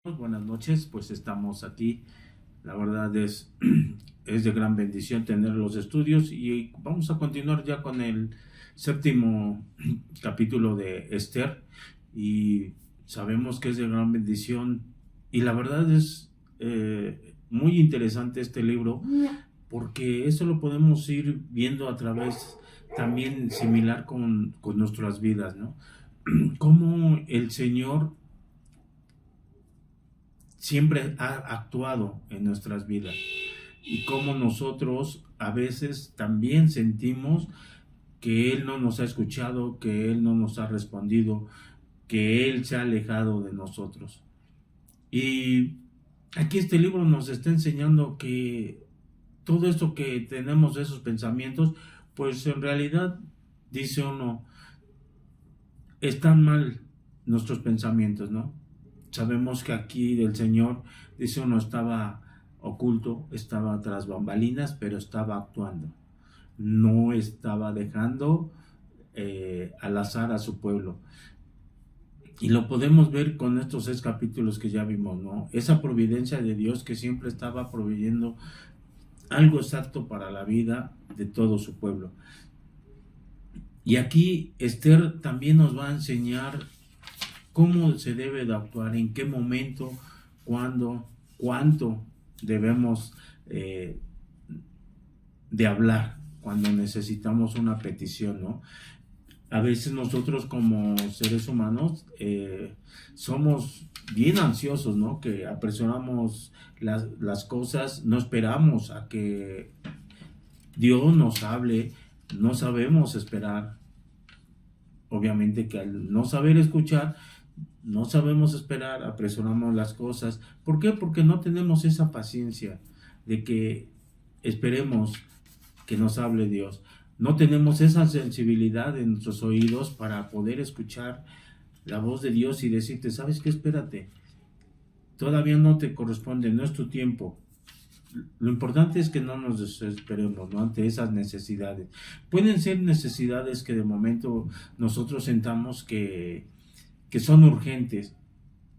Buenas noches, pues estamos aquí. La verdad es de gran bendición tener los estudios y vamos a continuar ya con el séptimo capítulo de Esther y sabemos que es de gran bendición y la verdad es muy interesante este libro porque eso lo podemos ir viendo a través también similar con nuestras vidas, ¿no? Cómo el Señor siempre ha actuado en nuestras vidas y cómo nosotros a veces también sentimos que Él no nos ha escuchado, que Él no nos ha respondido, que Él se ha alejado de nosotros. Y aquí este libro nos está enseñando que todo esto que tenemos, esos pensamientos, pues en realidad, dice uno, están mal nuestros pensamientos, ¿no? Sabemos que aquí del Señor, dice uno, estaba oculto, estaba tras bambalinas, pero estaba actuando. No estaba dejando al azar a su pueblo. Y lo podemos ver con estos 6 capítulos que ya vimos, ¿no? Esa providencia de Dios que siempre estaba proveyendo algo exacto para la vida de todo su pueblo. Y aquí Esther también nos va a enseñar cómo se debe de actuar, en qué momento, cuándo, cuánto debemos de hablar cuando necesitamos una petición, ¿no? A veces nosotros como seres humanos somos bien ansiosos, ¿no? Que apresuramos las cosas, no esperamos a que Dios nos hable, no sabemos esperar. Obviamente que al no saber escuchar, no sabemos esperar, apresuramos las cosas. ¿Por qué? Porque no tenemos esa paciencia de que esperemos que nos hable Dios. No tenemos esa sensibilidad en nuestros oídos para poder escuchar la voz de Dios y decirte, ¿sabes qué? Espérate, todavía no te corresponde, no es tu tiempo. Lo importante es que no nos desesperemos, ¿no? Ante esas necesidades. Pueden ser necesidades que de momento nosotros sentamos que son urgentes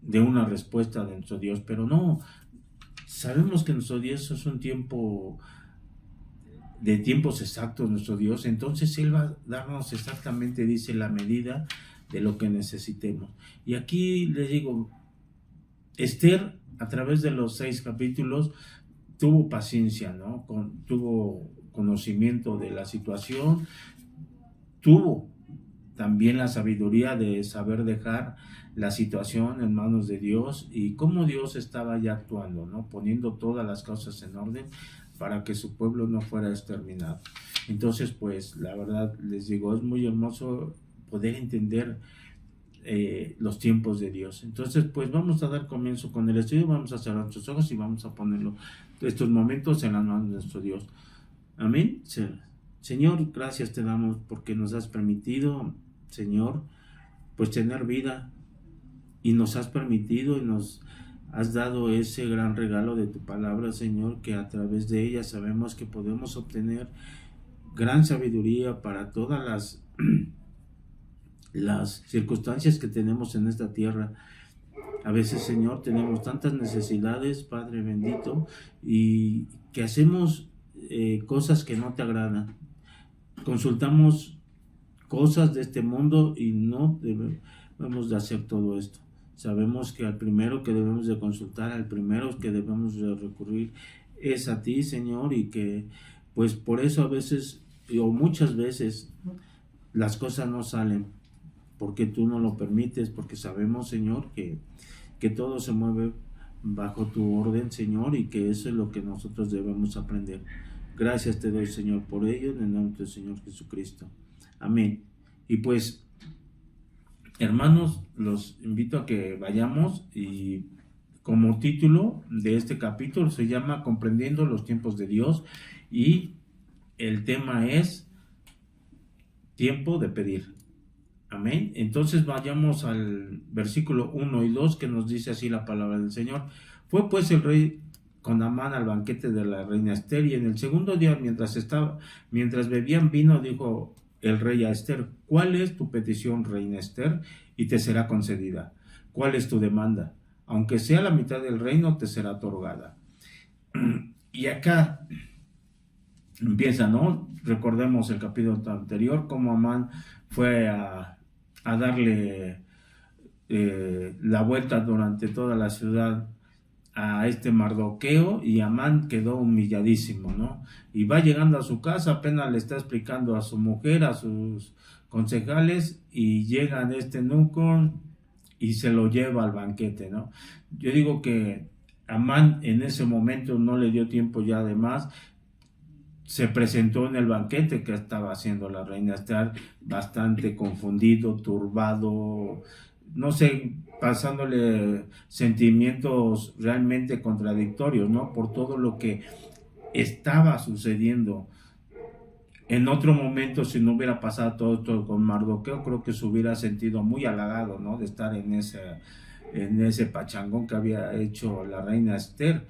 de una respuesta de nuestro Dios, pero no, sabemos que nuestro Dios es un tiempo de tiempos exactos, nuestro Dios, entonces Él va a darnos exactamente, dice, la medida de lo que necesitemos. Y aquí les digo, Esther, a través de los 6 capítulos, tuvo paciencia, ¿no? Tuvo conocimiento de la situación, tuvo también la sabiduría de saber dejar la situación en manos de Dios y cómo Dios estaba ya actuando, ¿no? Poniendo todas las cosas en orden para que su pueblo no fuera exterminado. Entonces, pues, la verdad, les digo, es muy hermoso poder entender los tiempos de Dios. Entonces, pues, vamos a dar comienzo con el estudio, vamos a cerrar nuestros ojos y vamos a ponerlo estos momentos en las manos de nuestro Dios. Amén. Señor, gracias te damos porque nos has permitido, Señor, pues tener vida y nos has permitido y nos has dado ese gran regalo de tu palabra, Señor, que a través de ella sabemos que podemos obtener gran sabiduría para todas las circunstancias que tenemos en esta tierra. A veces, Señor, tenemos tantas necesidades, Padre bendito, y que hacemos cosas que no te agradan. Consultamos cosas de este mundo y no debemos de hacer todo esto. Sabemos que al primero que debemos de consultar, al primero que debemos de recurrir es a ti, Señor, y que pues por eso a veces o muchas veces las cosas no salen, porque tú no lo permites, porque sabemos, Señor, que todo se mueve bajo tu orden, Señor, y que eso es lo que nosotros debemos aprender. Gracias te doy, Señor, por ello, en el nombre del Señor Jesucristo. Amén. Y pues, hermanos, los invito a que vayamos y como título de este capítulo se llama Comprendiendo los tiempos de Dios y el tema es tiempo de pedir. Amén. Entonces vayamos al versículo 1 y 2 que nos dice así la palabra del Señor. Fue pues el rey con Amán al banquete de la reina Esther y en el segundo día mientras bebían vino dijo el rey a Esther, ¿cuál es tu petición, reina Esther? Y te será concedida. ¿Cuál es tu demanda? aunque sea la mitad del reino, te será otorgada. Y acá empieza, ¿no? Recordemos el capítulo anterior, cómo Amán fue a darle la vuelta durante toda la ciudad a este Mardoqueo, y Amán quedó humilladísimo, ¿no? Y va llegando a su casa, apenas le está explicando a su mujer, a sus concejales, y llegan este eunuco y se lo lleva al banquete, ¿no? Yo digo que Amán en ese momento no le dio tiempo ya de más, se presentó en el banquete que estaba haciendo la reina Esther, bastante confundido, turbado, no sé, pasándole sentimientos realmente contradictorios, ¿no? Por todo lo que estaba sucediendo. En otro momento, si no hubiera pasado todo esto con Mardoqueo, creo que se hubiera sentido muy halagado, ¿no? De estar en ese pachangón que había hecho la reina Esther.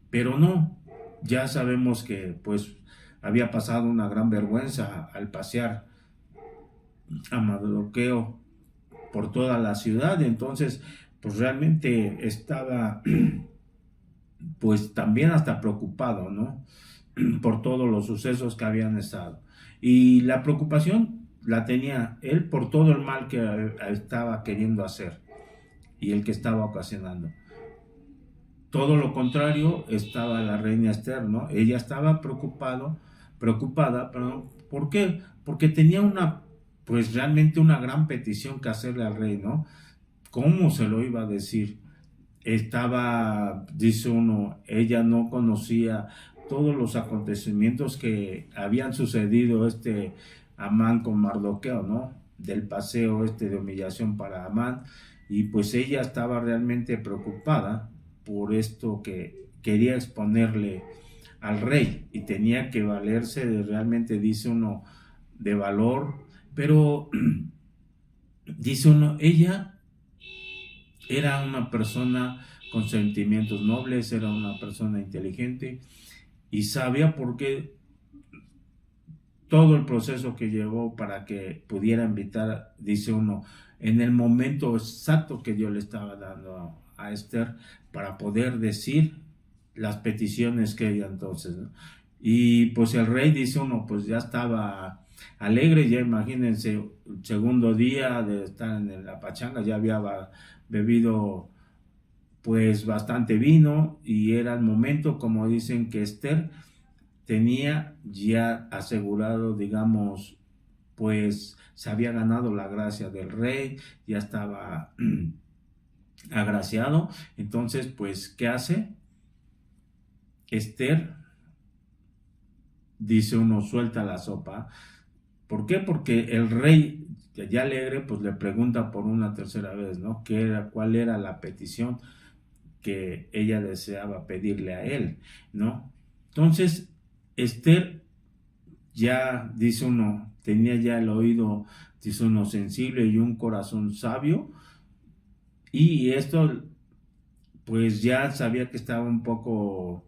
Pero no, ya sabemos que pues había pasado una gran vergüenza al pasear a Mardoqueo por toda la ciudad. Entonces pues realmente estaba pues también hasta preocupado, ¿no? Por todos los sucesos que habían estado. Y la preocupación la tenía él por todo el mal que estaba queriendo hacer y el que estaba ocasionando. Todo lo contrario estaba la reina Esther, ¿no? Ella estaba preocupada, perdón. ¿Por qué? Porque tenía pues realmente una gran petición que hacerle al rey, ¿no? ¿Cómo se lo iba a decir? Dice uno, ella no conocía todos los acontecimientos que habían sucedido Amán con Mardoqueo, ¿no? Del paseo de humillación para Amán, y pues ella estaba realmente preocupada por esto que quería exponerle al rey, y tenía que valerse realmente, dice uno, de valor, pero dice uno, ella era una persona con sentimientos nobles, era una persona inteligente y sabía por qué todo el proceso que llevó para que pudiera invitar, dice uno, en el momento exacto que Dios le estaba dando a Esther para poder decir las peticiones que ella entonces, ¿no? Y pues el rey, dice uno, pues ya estaba alegre, ya imagínense, el segundo día de estar en la pachanga, ya había bebido pues bastante vino, y era el momento, como dicen, que Esther tenía ya asegurado, digamos, pues se había ganado la gracia del rey, ya estaba agraciado. Entonces, pues, ¿qué hace? Esther, dice uno, suelta la sopa. ¿Por qué? Porque el rey, ya alegre, pues le pregunta por una tercera vez, ¿no? ¿Cuál era la petición que ella deseaba pedirle a él, ¿no? Entonces, Esther ya, dice uno, tenía ya el oído, dice uno, sensible y un corazón sabio, y esto, pues ya sabía que estaba un poco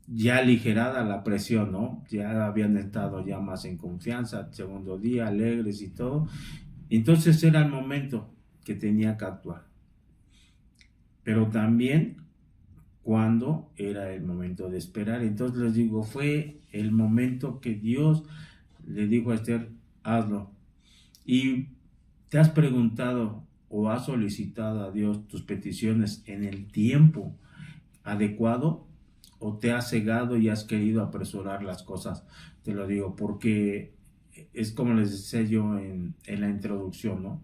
ya aligerada la presión, ¿no? Ya habían estado ya más en confianza, segundo día, alegres y todo. Entonces era el momento que tenía que actuar. Pero también cuando era el momento de esperar. Entonces les digo, fue el momento que Dios le dijo a Esther, hazlo. Y te has preguntado o has solicitado a Dios tus peticiones en el tiempo adecuado, o te has cegado y has querido apresurar las cosas. Te lo digo porque es como les decía yo en la introducción, ¿no?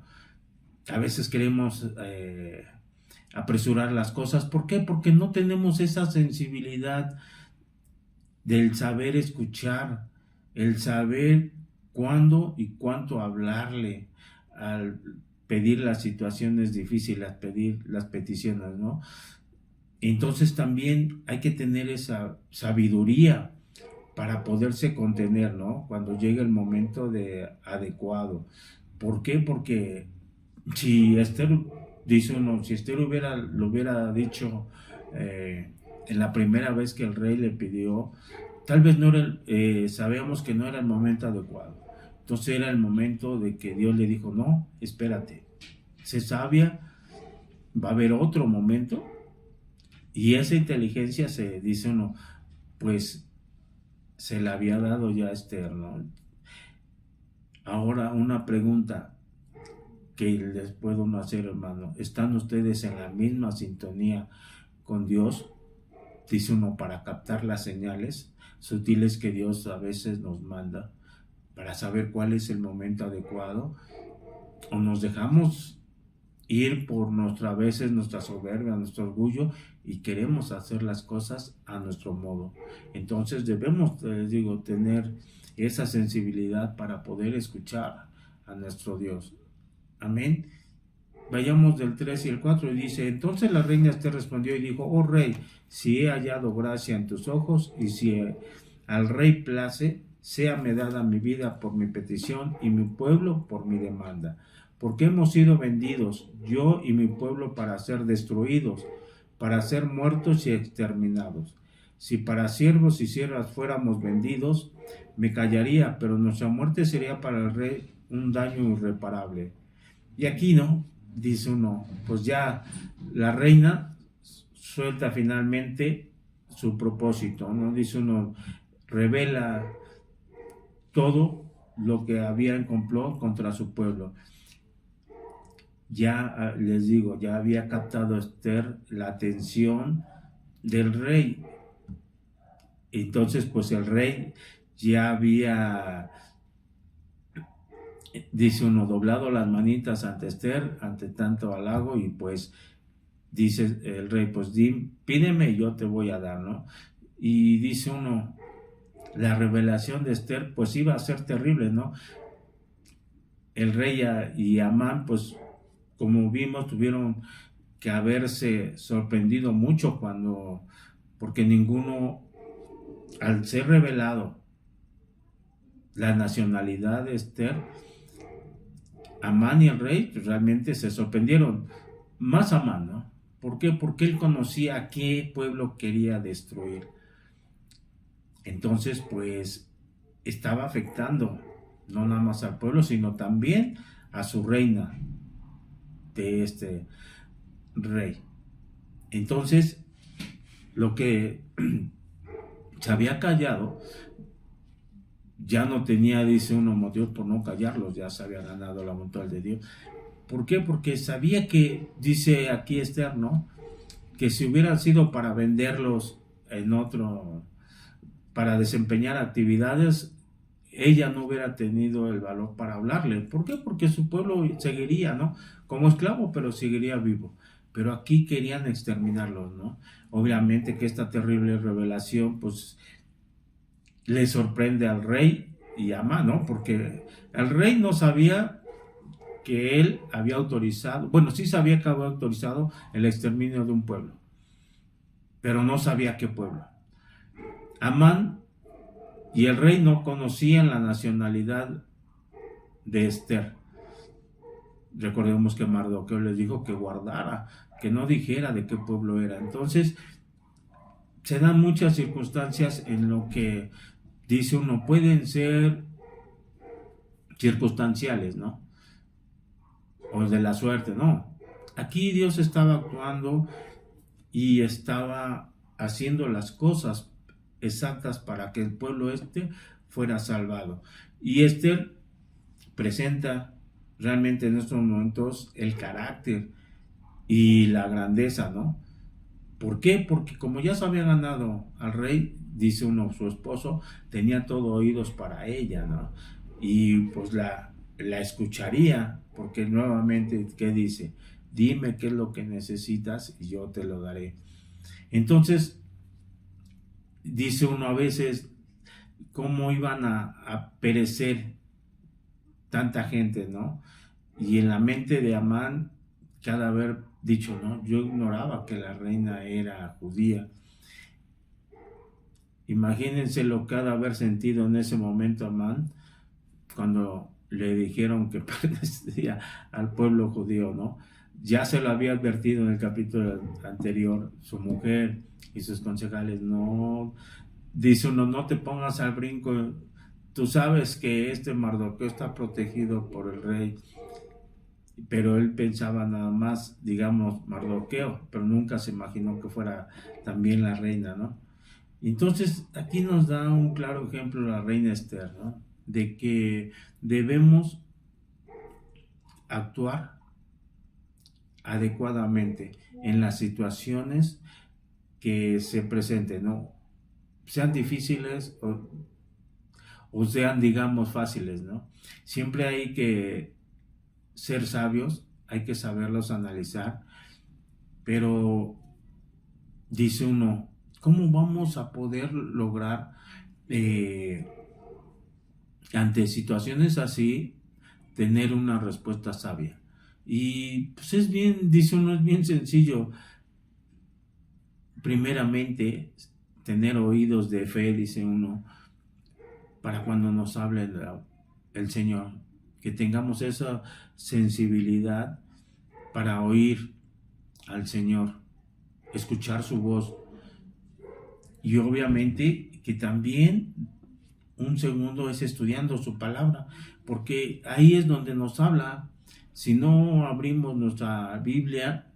A veces queremos apresurar las cosas. ¿Por qué? Porque no tenemos esa sensibilidad del saber escuchar, el saber cuándo y cuánto hablarle al pedir las situaciones difíciles, pedir las peticiones, ¿no? Entonces también hay que tener esa sabiduría para poderse contener, ¿no? Cuando llegue el momento adecuado. ¿Por qué? Porque si Esther, dice uno, si Esther lo hubiera dicho en la primera vez que el rey le pidió, tal vez no era, sabíamos que no era el momento adecuado. Entonces era el momento de que Dios le dijo, no, espérate, sé sabia, va a haber otro momento, y esa inteligencia se dice uno, pues se la había dado ya a Esther, ¿no? Ahora una pregunta que les puedo hacer, hermano, ¿están ustedes en la misma sintonía con Dios? Dice uno, para captar las señales sutiles que Dios a veces nos manda, para saber cuál es el momento adecuado, o nos dejamos ir por a veces nuestra soberbia, nuestro orgullo, y queremos hacer las cosas a nuestro modo. Entonces debemos, les digo, tener esa sensibilidad para poder escuchar a nuestro Dios. Amén. Vayamos del 3 y el 4, y dice, entonces la reina Esther respondió y dijo, oh rey, si he hallado gracia en tus ojos, y si al rey place, séame dada mi vida por mi petición, y mi pueblo por mi demanda. Porque hemos sido vendidos, yo y mi pueblo, para ser destruidos, para ser muertos y exterminados. Si para siervos y siervas fuéramos vendidos, me callaría, pero nuestra muerte sería para el rey un daño irreparable. Y aquí, ¿no? Dice uno, pues ya la reina suelta finalmente su propósito, ¿no? Dice uno, revela todo lo que había en complot contra su pueblo. Ya les digo, ya había captado Esther la atención del rey. Entonces, pues el rey ya había, dice uno, doblado las manitas ante Esther, ante tanto halago, y pues dice el rey, pues pídeme y yo te voy a dar, ¿no? Y dice uno, la revelación de Esther pues iba a ser terrible, ¿no? El rey y Amán, pues como vimos, tuvieron que haberse sorprendido mucho porque ninguno, al ser revelado la nacionalidad de Esther, Amán y el rey realmente se sorprendieron. Más Amán, ¿no? ¿Por qué? Porque él conocía a qué pueblo quería destruir. Entonces, pues, estaba afectando no nada más al pueblo, sino también a su reina de este rey. Entonces, lo que se había callado, ya no tenía, dice uno, motivos por no callarlos, ya se había ganado la voluntad de Dios. ¿Por qué? Porque sabía que, dice aquí Esther, ¿no? Que si hubiera sido para venderlos en otro, para desempeñar actividades, ella no hubiera tenido el valor para hablarle. ¿Por qué? Porque su pueblo seguiría, ¿no? Como esclavo, pero seguiría vivo. Pero aquí querían exterminarlos, ¿no? Obviamente que esta terrible revelación, pues, le sorprende al rey y a Amán, ¿no? Porque el rey no sabía que él había autorizado, bueno, sí sabía que había autorizado el exterminio de un pueblo, pero no sabía qué pueblo. Amán y el rey no conocían la nacionalidad de Esther. Recordemos que Mardoqueo les dijo que guardara, que no dijera de qué pueblo era. Entonces, se dan muchas circunstancias en lo que dice uno, pueden ser circunstanciales, ¿no? O de la suerte, no. Aquí Dios estaba actuando y estaba haciendo las cosas exactas para que el pueblo fuera salvado. Y Esther presenta realmente en estos momentos el carácter y la grandeza, ¿no? ¿Por qué? Porque como ya se había ganado al rey, dice uno, su esposo tenía todo oídos para ella, ¿no? Y pues la escucharía, porque nuevamente, ¿qué dice? Dime qué es lo que necesitas y yo te lo daré. Entonces, dice uno a veces, ¿cómo iban a perecer tanta gente, ¿no? Y en la mente de Amán, cada haber dicho, ¿no? Yo ignoraba que la reina era judía. Imagínense lo que ha de haber sentido en ese momento Amán cuando le dijeron que pertenecía al pueblo judío, ¿no? Ya se lo había advertido en el capítulo anterior su mujer y sus concejales, no, dice uno, no te pongas al brinco, tú sabes que Mardoqueo está protegido por el rey, pero él pensaba nada más, digamos, Mardoqueo, pero nunca se imaginó que fuera también la reina, ¿no? Entonces, aquí nos da un claro ejemplo la reina Esther, ¿no? De que debemos actuar adecuadamente en las situaciones que se presenten, ¿no? Sean difíciles o sean, digamos, fáciles, ¿no? Siempre hay que ser sabios, hay que saberlos analizar, pero dice uno, ¿cómo vamos a poder lograr eh, ante situaciones así tener una respuesta sabia? Y pues es bien, dice uno, es bien sencillo. Primeramente, tener oídos de fe, dice uno, para cuando nos hable el Señor, que tengamos esa sensibilidad para oír al Señor, escuchar su voz, y obviamente que también un segundo es estudiando su palabra, porque ahí es donde nos habla. Si no abrimos nuestra Biblia,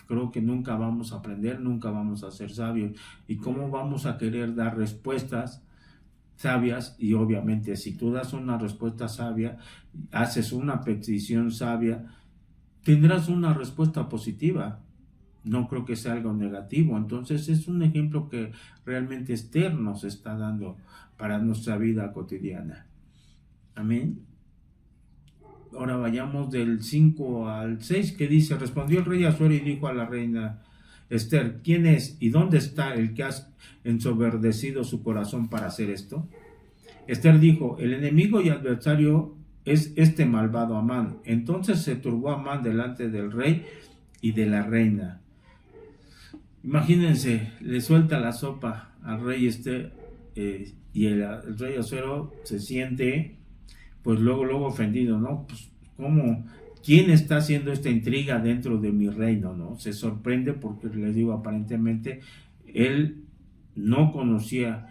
creo que nunca vamos a aprender, nunca vamos a ser sabios. ¿Y cómo vamos a querer dar respuestas sabias? Y obviamente si tú das una respuesta sabia, haces una petición sabia, tendrás una respuesta positiva. No creo que sea algo negativo. Entonces es un ejemplo que realmente Esther nos está dando para nuestra vida cotidiana. Amén. Ahora vayamos del 5 al 6, que dice: respondió el rey Asuero y dijo a la reina Esther: ¿quién es y dónde está el que has ensoberdecido su corazón para hacer esto? Esther dijo: el enemigo y adversario es este malvado Amán. Entonces se turbó Amán delante del rey y de la reina. Imagínense, le suelta la sopa al rey y el rey Asuero se siente, pues luego ofendido, ¿no? Pues, ¿cómo? ¿Quién está haciendo esta intriga dentro de mi reino, no? Se sorprende porque, les digo, aparentemente él no conocía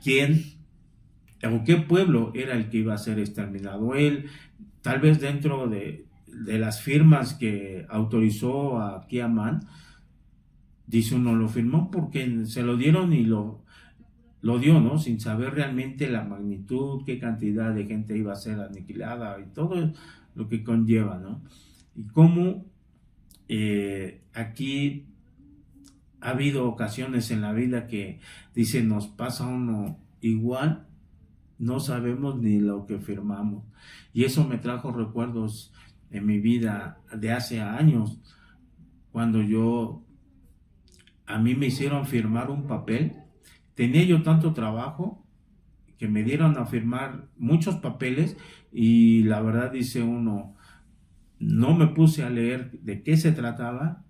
quién o qué pueblo era el que iba a ser exterminado. Él, tal vez dentro de las firmas que autorizó a Amán, dice uno, lo firmó porque se lo dieron y lo dio, ¿no? Sin saber realmente la magnitud, qué cantidad de gente iba a ser aniquilada y todo lo que conlleva, ¿no? Y cómo aquí ha habido ocasiones en la vida que dice, nos pasa uno igual, no sabemos ni lo que firmamos. Y eso me trajo recuerdos en mi vida de hace años, cuando a mí me hicieron firmar un papel. Tenía yo tanto trabajo que me dieron a firmar muchos papeles y la verdad, dice uno, no me puse a leer de qué se trataba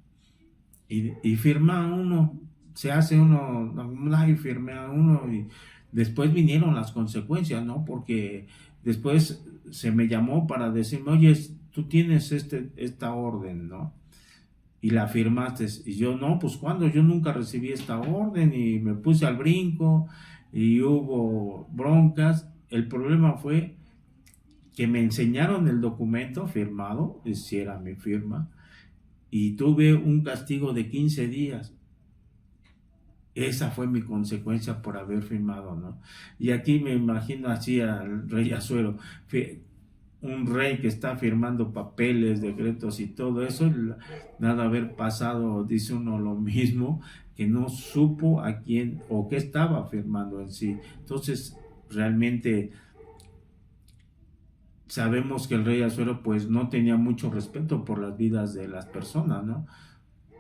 y firma uno, se hace uno, y firmé a uno y después vinieron las consecuencias, ¿no? Porque después se me llamó para decirme, oye, tú tienes esta orden, ¿no? Y la firmaste. Y yo, no, pues cuando yo nunca recibí esta orden, y me puse al brinco y hubo broncas. El problema fue que me enseñaron el documento firmado, si era mi firma, y tuve un castigo de 15 días. Esa fue mi consecuencia por haber firmado, ¿no? Y aquí me imagino así al rey Asuero, un rey que está firmando papeles, decretos y todo eso, nada haber pasado, dice uno, lo mismo, que no supo a quién o qué estaba firmando en sí. Entonces, realmente sabemos que el rey Asuero pues no tenía mucho respeto por las vidas de las personas, ¿no?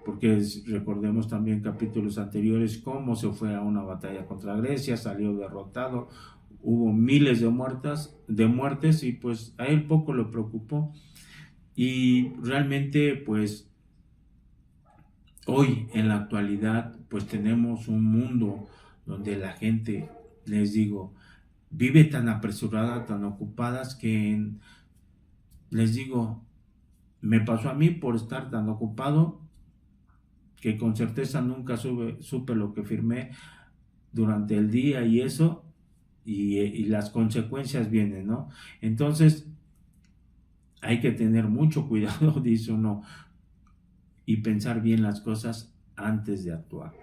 Porque recordemos también capítulos anteriores cómo se fue a una batalla contra Grecia, salió derrotado, hubo miles de muertes y pues a él poco le preocupó. Y realmente pues hoy en la actualidad pues tenemos un mundo donde la gente, les digo, vive tan apresurada, tan ocupadas que les digo, me pasó a mí por estar tan ocupado que con certeza nunca supe lo que firmé durante el día y eso, y las consecuencias vienen, ¿no? Entonces, hay que tener mucho cuidado, dice uno, y pensar bien las cosas antes de actuar.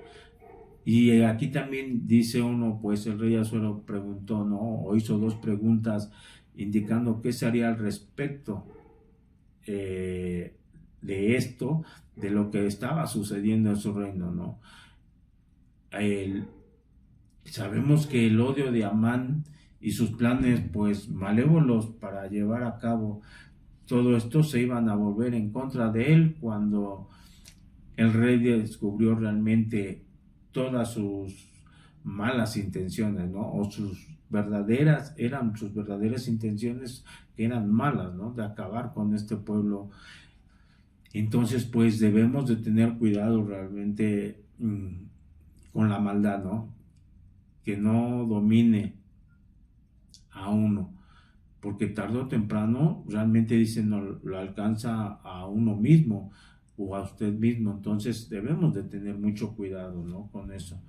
Y aquí también dice uno, pues el rey Asuero preguntó, ¿no? O hizo dos preguntas indicando qué se haría al respecto de esto, de lo que estaba sucediendo en su reino, ¿no? El, Sabemos que el odio de Amán y sus planes, pues malévolos para llevar a cabo todo esto, se iban a volver en contra de él cuando el rey descubrió realmente todas sus malas intenciones, ¿no? O sus verdaderas intenciones que eran malas, ¿no? De acabar con este pueblo. Entonces, pues debemos de tener cuidado realmente con la maldad, ¿no? Que no domine a uno, porque tarde o temprano realmente dicen no, lo alcanza a uno mismo o a usted mismo. Entonces debemos de tener mucho cuidado, ¿no? Con eso.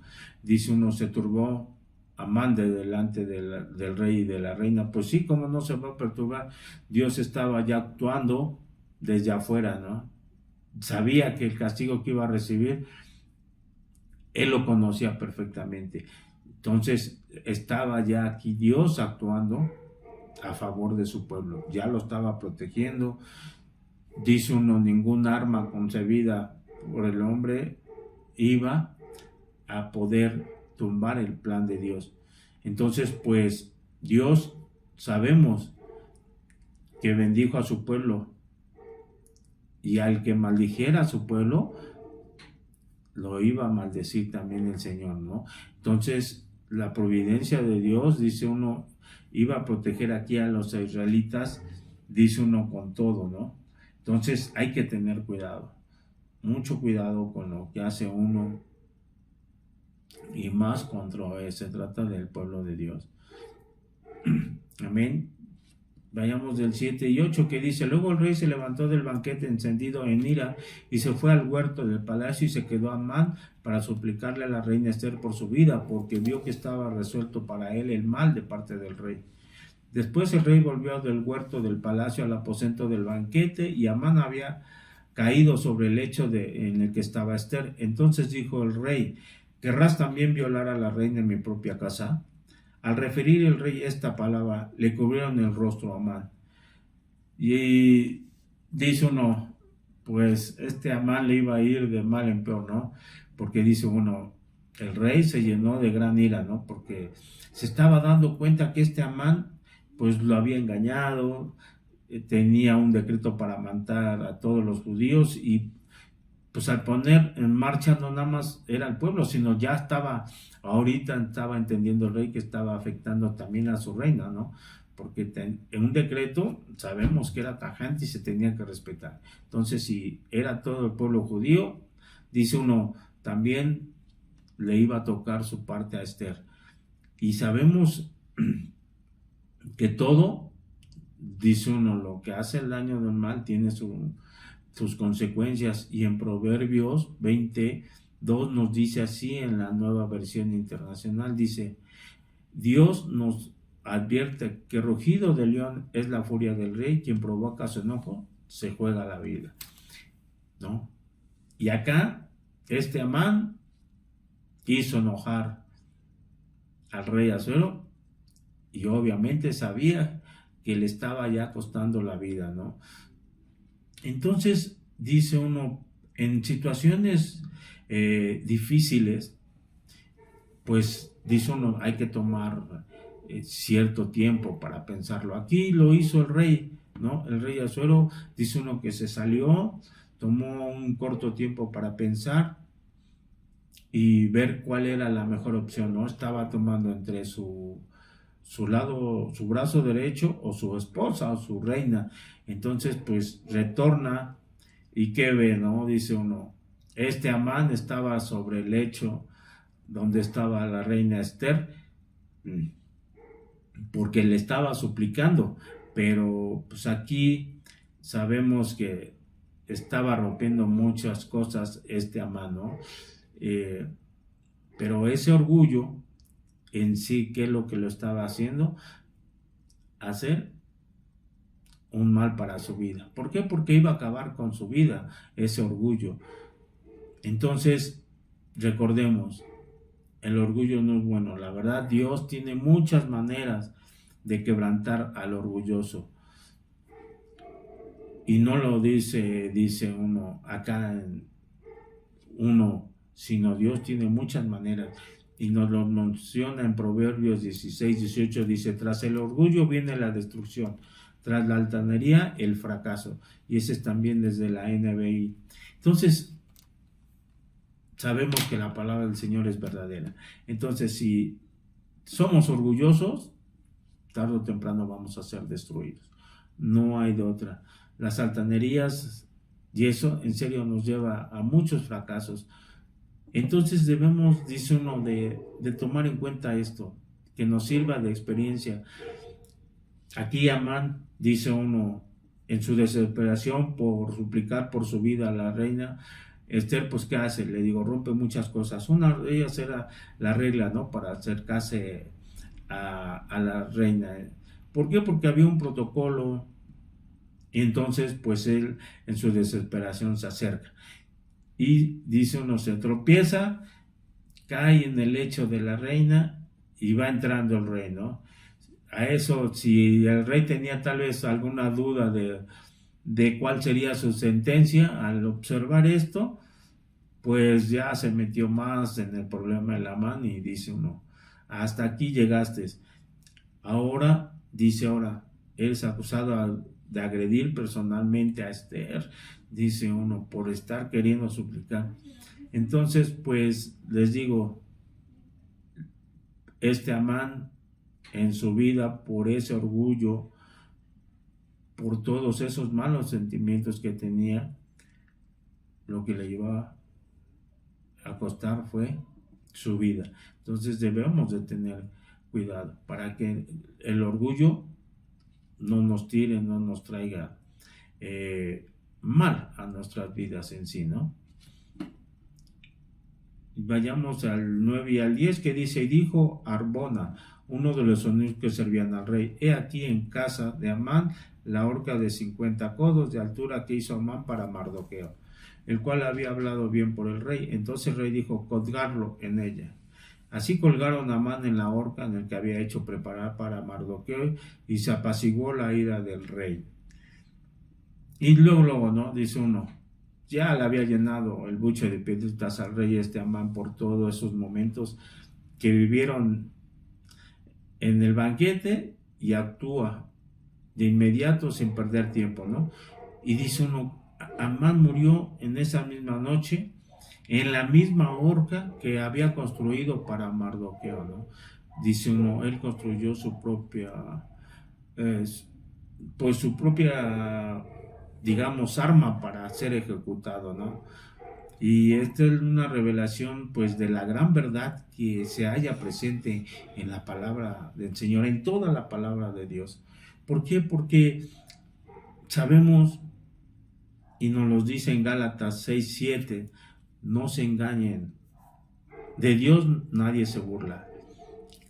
Dice uno, se turbó Amán delante del rey y de la reina. Pues sí, como no se va a perturbar, Dios estaba ya actuando desde afuera, ¿no? Sabía que el castigo que iba a recibir, él lo conocía perfectamente. Entonces estaba ya aquí Dios actuando a favor de su pueblo, ya lo estaba protegiendo. Dice uno, ningún arma concebida por el hombre iba a poder tumbar el plan de Dios. Entonces, pues Dios sabemos que bendijo a su pueblo, y al que maldijera a su pueblo lo iba a maldecir también el Señor, ¿no? Entonces, la providencia de Dios, dice uno, iba a proteger aquí a los israelitas, dice uno, con todo, ¿no? Entonces hay que tener cuidado, mucho cuidado con lo que hace uno, y más cuando se trata del pueblo de Dios. Amén. Vayamos del 7 y 8 que dice, luego el rey se levantó del banquete encendido en ira y se fue al huerto del palacio y se quedó Amán para suplicarle a la reina Esther por su vida, porque vio que estaba resuelto para él el mal de parte del rey. Después el rey volvió del huerto del palacio al aposento del banquete, y Amán había caído sobre el lecho en el que estaba Esther. Entonces dijo el rey, ¿querrás también violar a la reina en mi propia casa? Al referir el rey esta palabra, le cubrieron el rostro a Amán. Y dice uno, pues este Amán le iba a ir de mal en peor, ¿no? Porque dice uno, el rey se llenó de gran ira, ¿no? Porque se estaba dando cuenta que este Amán, pues lo había engañado, tenía un decreto para matar a todos los judíos, y pues al poner en marcha no nada más era el pueblo, sino ya ahorita estaba entendiendo el rey que estaba afectando también a su reina, ¿no? Porque en un decreto sabemos que era tajante y se tenía que respetar. Entonces, si era todo el pueblo judío, dice uno, también le iba a tocar su parte a Esther. Y sabemos que todo, dice uno, lo que hace el daño del mal tiene sus consecuencias, y en Proverbios 22 nos dice así en la Nueva Versión Internacional, dice, Dios nos advierte que rugido de león es la furia del rey, quien provoca su enojo se juega la vida, ¿no? Y acá este Amán hizo enojar al rey Asuero, y obviamente sabía que le estaba ya costando la vida, ¿no? Entonces dice uno, en situaciones difíciles, pues dice uno, hay que tomar cierto tiempo para pensarlo. Aquí lo hizo el rey, ¿no? El rey Asuero, dice uno que se salió, tomó un corto tiempo para pensar y ver cuál era la mejor opción, ¿no? Estaba tomando entre su lado, su brazo derecho, o su esposa o su reina. Entonces, pues retorna, y qué ve, ¿no? Dice uno, este Amán estaba sobre el lecho donde estaba la reina Esther, porque le estaba suplicando, pero pues aquí sabemos que estaba rompiendo muchas cosas este Amán, ¿no? Pero ese orgullo en sí, ¿qué es lo que lo estaba haciendo? Hacer un mal para su vida. ¿Por qué? Porque iba a acabar con su vida, ese orgullo. Entonces, recordemos, el orgullo no es bueno. La verdad, Dios tiene muchas maneras de quebrantar al orgulloso. Y no lo dice uno acá en uno, sino Dios tiene muchas maneras. Y nos lo menciona en Proverbios 16-18, dice, tras el orgullo viene la destrucción, tras la altanería el fracaso. Y ese es también desde la NBI. Entonces, sabemos que la palabra del Señor es verdadera. Entonces, si somos orgullosos, tarde o temprano vamos a ser destruidos. No hay de otra. Las altanerías, y eso en serio nos lleva a muchos fracasos. Entonces debemos, dice uno, de tomar en cuenta esto, que nos sirva de experiencia. Aquí Amán, dice uno, en su desesperación por suplicar por su vida a la reina Esther, pues ¿qué hace? Le digo, rompe muchas cosas. Una de ellas era la regla, ¿no? Para acercarse a la reina. ¿Por qué? Porque había un protocolo. Y entonces, pues él en su desesperación se acerca. Y dice uno, se tropieza, cae en el lecho de la reina y va entrando el rey, ¿no? A eso, si el rey tenía tal vez alguna duda de cuál sería su sentencia, al observar esto, pues ya se metió más en el problema de Amán y dice uno, hasta aquí llegaste. Ahora, dice ahora, eres acusado de agredir personalmente a Esther, dice uno, por estar queriendo suplicar. Entonces, pues les digo, este Amán en su vida, por ese orgullo, por todos esos malos sentimientos que tenía, lo que le llevó a costar fue su vida. Entonces debemos de tener cuidado para que el orgullo no nos tire, no nos traiga mal a nuestras vidas en sí, ¿no? Vayamos al 9 y al 10 que dice, y dijo Arbona, uno de los eunucos que servían al rey, he aquí en casa de Amán la horca de 50 codos de altura que hizo Amán para Mardoqueo, el cual había hablado bien por el rey. Entonces el rey dijo, colgarlo en ella. Así colgaron a Amán en la horca en el que había hecho preparar para Mardoqueo, y se apaciguó la ira del rey. Y luego, ¿no? Dice uno, ya le había llenado el buche de piedritas al rey Amán por todos esos momentos que vivieron en el banquete, y actúa de inmediato sin perder tiempo, ¿no? Y dice uno, Amán murió en esa misma noche en la misma horca que había construido para Mardoqueo, ¿no? Dice uno, él construyó su propia, pues su propia, digamos, arma para ser ejecutado, ¿no? Y esta es una revelación, pues, de la gran verdad que se halla presente en la palabra del Señor, en toda la palabra de Dios. ¿Por qué? Porque sabemos, y nos lo dice en Gálatas 6:7, no se engañen, de Dios nadie se burla,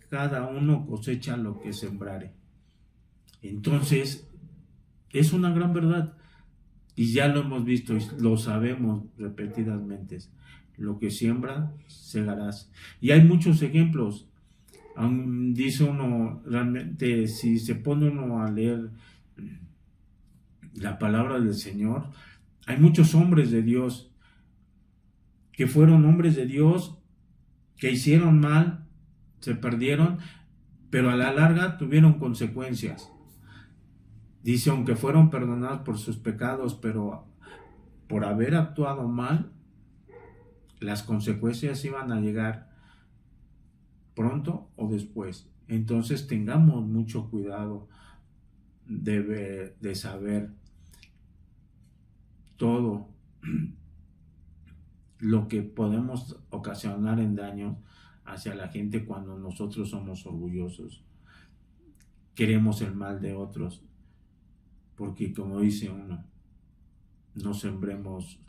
cada uno cosecha lo que sembrare. Entonces, es una gran verdad, y ya lo hemos visto y lo sabemos repetidamente, lo que siembra, segarás. Y hay muchos ejemplos. Dice uno, realmente, si se pone uno a leer la palabra del Señor, hay muchos hombres de Dios que fueron hombres de Dios, que hicieron mal, se perdieron, pero a la larga tuvieron consecuencias. Dice, aunque fueron perdonados por sus pecados, pero por haber actuado mal, las consecuencias iban a llegar pronto o después. Entonces tengamos mucho cuidado de saber todo lo que podemos ocasionar en daño hacia la gente cuando nosotros somos orgullosos, queremos el mal de otros, porque como dice uno, no sembremos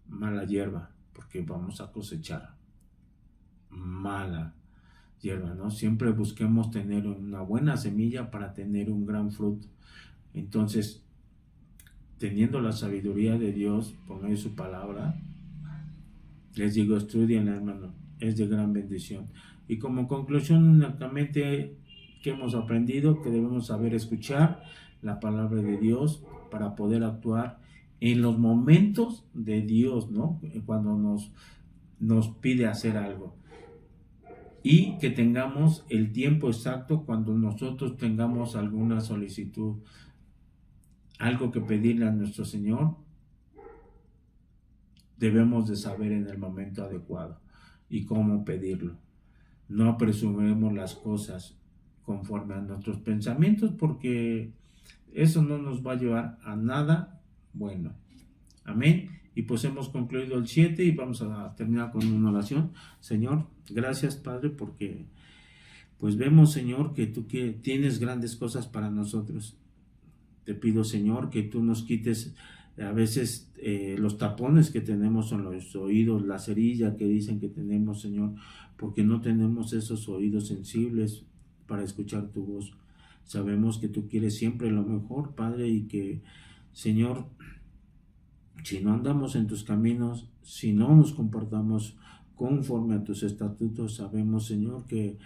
mala hierba, porque vamos a cosechar mala hierba, ¿no? Siempre busquemos tener una buena semilla para tener un gran fruto. Entonces, teniendo la sabiduría de Dios por medio de su palabra, les digo, estudien, hermano, es de gran bendición. Y como conclusión, únicamente que hemos aprendido que debemos saber escuchar la palabra de Dios para poder actuar en los momentos de Dios, ¿no? Cuando nos pide hacer algo. Y que tengamos el tiempo exacto cuando nosotros tengamos alguna solicitud, algo que pedirle a nuestro Señor, debemos de saber en el momento adecuado y cómo pedirlo. No apresuremos las cosas conforme a nuestros pensamientos, porque eso no nos va a llevar a nada bueno. Amén. Y pues hemos concluido el 7 y vamos a terminar con una oración. Señor, gracias, Padre, porque pues vemos, Señor, que tú tienes grandes cosas para nosotros. Te pido, Señor, que tú nos quites a veces los tapones que tenemos en los oídos, la cerilla que dicen que tenemos, Señor, porque no tenemos esos oídos sensibles para escuchar tu voz. Sabemos que tú quieres siempre lo mejor, Padre, y que, Señor, si no andamos en tus caminos, si no nos comportamos conforme a tus estatutos, sabemos, Señor, que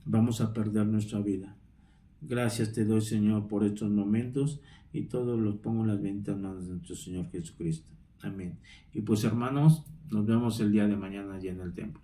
vamos a perder nuestra vida. Gracias te doy, Señor, por estos momentos, y todos los pongo en las benditas manos de nuestro Señor Jesucristo. Amén. Y pues, hermanos, nos vemos el día de mañana allá en el templo.